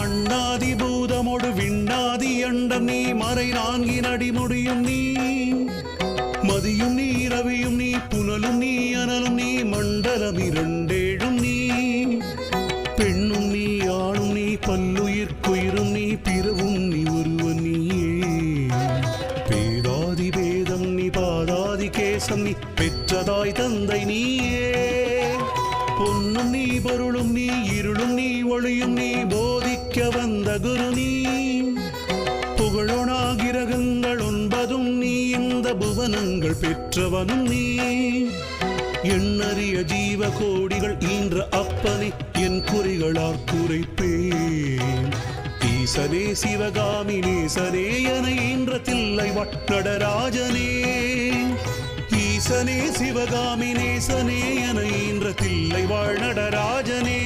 மண்ணாதி பூதமோடு விண்ணாதி அண்டம் நீ மறை நான்கின் அடிமுடியும் நீ மதியும் நீ ரவியும் நீ புனலும் நீ அனலும் நீ மண்டலம் இரண்டேழும் நீ பெண்ணும் நீ ஆணும் நீ பல்லுயிர்க்குயிரும் நீ பிறவும் நீ ஒருவன் நீயே பேதாதி பேதம் நீ பாதாதி கேசம் நீ பெற்றதாய் தந்தை நீயே பொன்னும் நீ பொருளும் நீ இருளும் நீ ஒளியும் நீ போதிக்க வந்த குரு நீ புகழோனா கிரகங்கள் ஒன்பதும் நீ இந்த புவனங்கள் பெற்றவனும் நீ எண்ணறிய ஜீவ கோடிகள் ஈன்ற அப்பனை என் குறிகளால் குறைப்பேன் ஈசனே சிவகாமி நேசனே என ஈன்ற தில்லை நடராஜனே ஈசனே சிவகாமி நேசனே என ஈன்ற தில்லை நடராஜனே